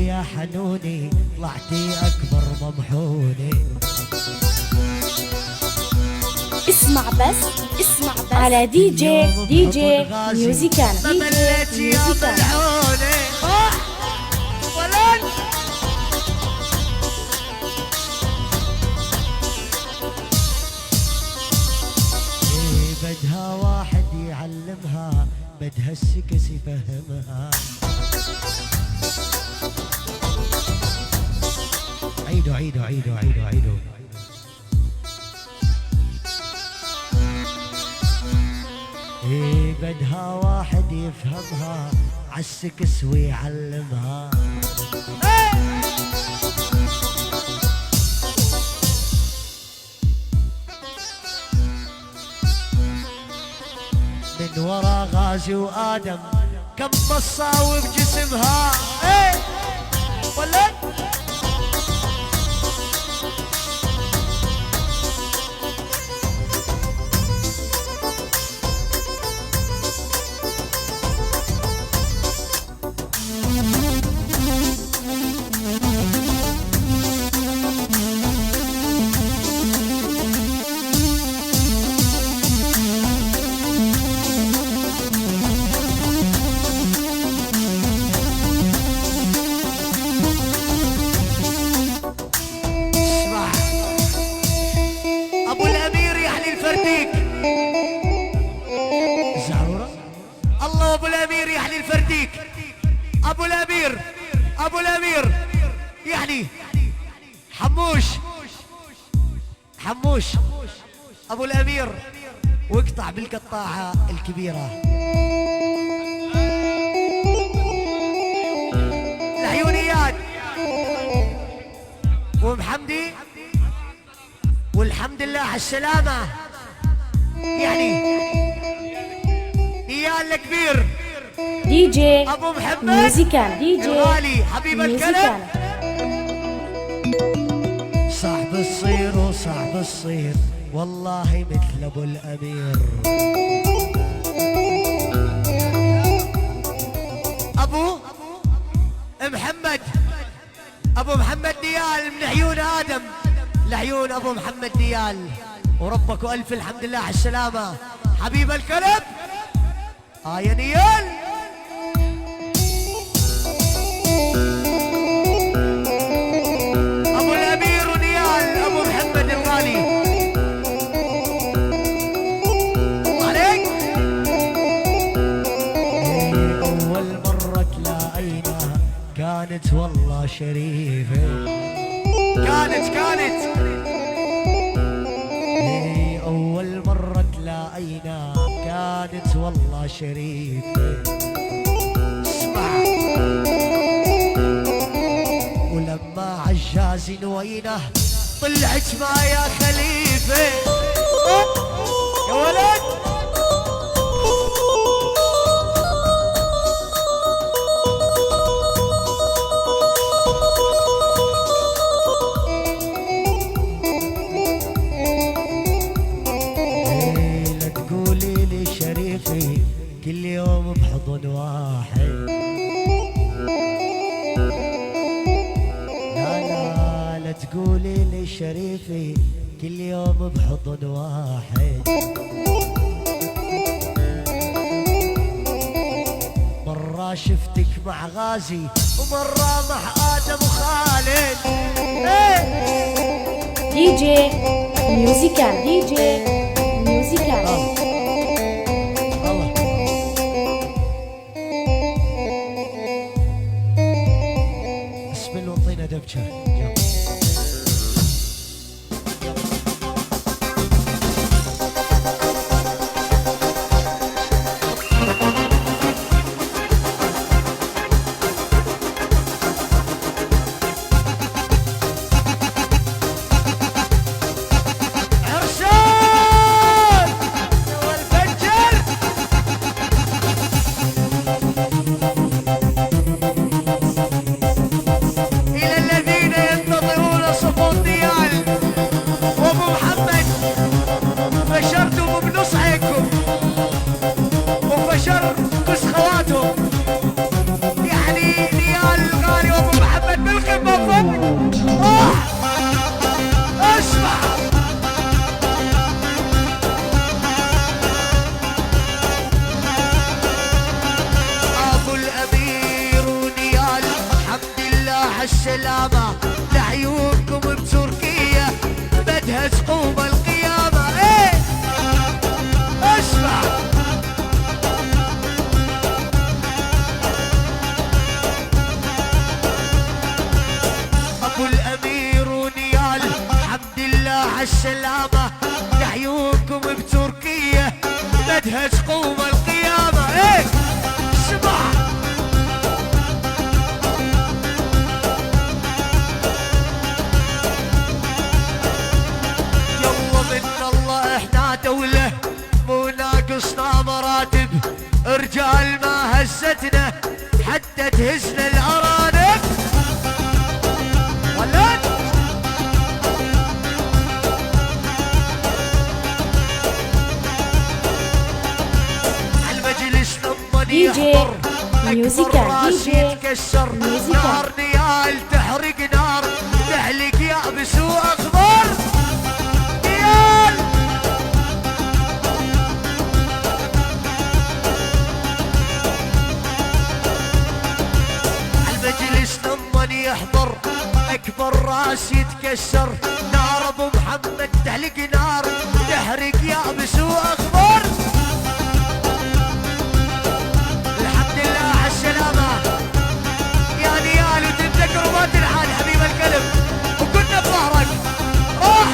يا حنوني طلعتي أكبر ممحوني. اسمع بس على دي جي ميوزيكال. ما مليت يا ملعوني ولن بدها واحد يعلمها، بدها السكس يفهمها. عيدوا عيدوا عيدوا عيدوا عيدوا. بدها واحد يفهمها عالسكس ويعلمها. من ورا غازي وآدم كم مصاوب جسمها. ولد ابو الامير يعني حموش ابو الامير، واقطع بالقطاعه الكبيره العيونيات ومحمدي، والحمد لله على السلامه. يعني نيال الكبير دي جي ابو محمد ميوزيكال. دي جي الغالي حبيب الكلب، صعب الصير وصعب الصير والله مثل ابو الامير. ابو محمد نيال من عيون ادم لعيون ابو محمد نيال، وربك والف الحمد لله على السلامه حبيب الكلب. يا نيال ابو الامير ونيال ابو محمد الغالي عليك. اول مره تلاقينا كانت والله شريفه، كانت اول مره تلاقينا كانت والله شريفه. اسمع ولما عجاز نوينه طلعت ما يا خليفه. يا ولد لا تقولي لي شريفي كل يوم بحضن واحد، لا تقولي لي شريفي كل يوم بحضن واحد. مرة شفتك مع غازي ومرة مع آدم وخالد. دي جي ميوزيكال. دي جي ميوزيكال. بسم الله وطينا دبشه. عالسلامة لعيونكم بتركيا بدها تقوم القيامة. ايه اسمع ابو الامير ونيال حمد الله عالسلامة لعيونكم بتركيا بدها تقوم القيامة. ايه اسمع احنا دولة مو ناقصنا مراتب رجال ما هزتنا حتى تهزنا الارانب. ولد المجلس لما يحضر اكبر راس يتكسر نار نيال تحرق نار تحلق يابس واخضر. نيال المجلس لما يحضر اكبر راس يتكسر نار ابو محمد تحلق نار تحرق يابس واخضر. الحمد لله عالسلامة يا نيال وتتذكروا ما تنحال حبيب الكلب وكنا بظهرك. روح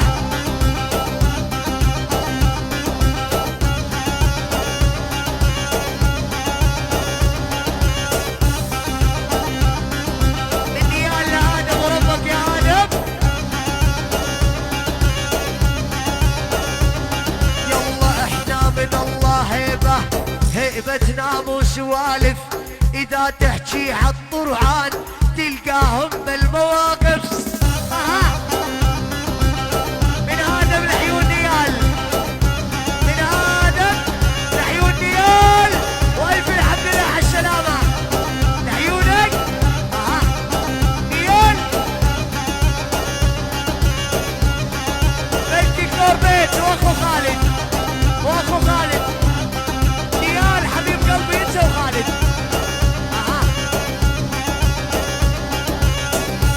هيبتنا مو سوالف اذا تحكي عالطرعان تلقاهم بالمواقف. من ادم لعيون نيال من ادم لعيون نيال والف الحمد لله عالسلامة لعيونك. نيال بنتي كوربيت واخو خالد واخو خالد نيال حبيب قلبي انت وخالد.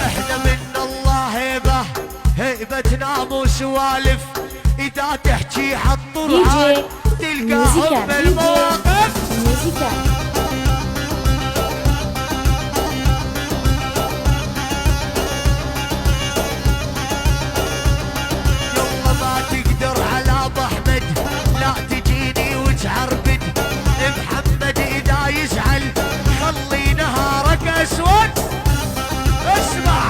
احنا من الله هيبة هيبتنا مو سوالف اذا تحكي عالطرعان تلقاهم بالمواقف. يلا ما تقدر على ابو احمد لا تجيني وتعربد محمد اذا يزعل خلي نهارك اسود. اسمع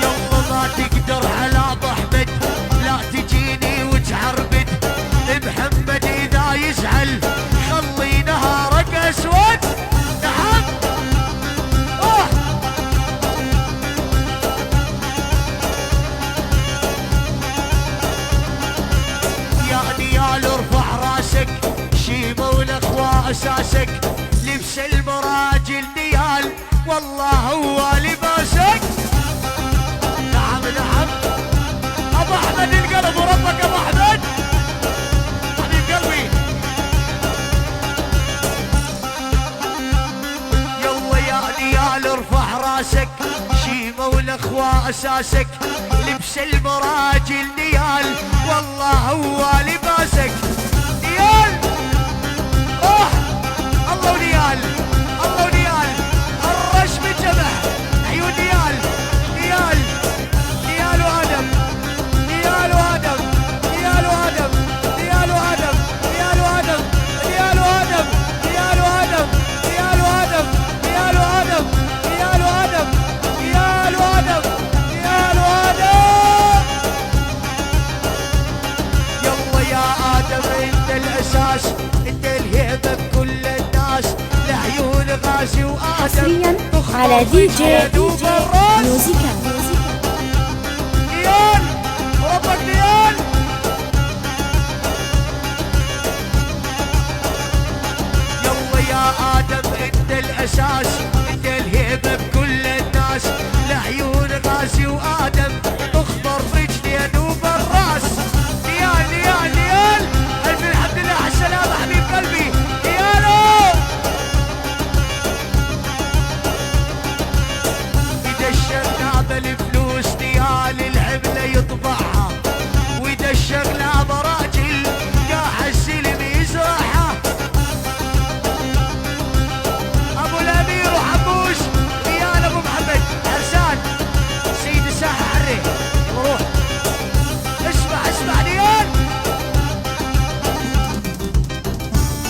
يلا ما تقدر على ابو احمد لا تجيني وتعربد محمد اذا يزعل خلي نهارك اسود. نعم يا نيال ارفع راسك شيمة والاخوة اساسك لبس المراجل نيال والله هو لباسك. نعم نعم ابو احمد القلب وربك ابو احمد حبيب قلبي. يلا يا نيال ارفع راسك شيمة والاخوة اساسك لبس المراجل نيال والله هو لباسك. نيال روح الله ونيال الله ونيال الرشم الجمح عيون نيال نيال نيال وادم نيال وادم نيال وادم نيال وادم نيال وادم نيال وادم نيال وادم نيال وادم نيال وادم نيال وادم نيال وادم نيال وادم. يلا يا ادم انت الاساس انت الهيبه بكل الناس لعيون غازي وادم حصريا على دي جي ميوزيكال.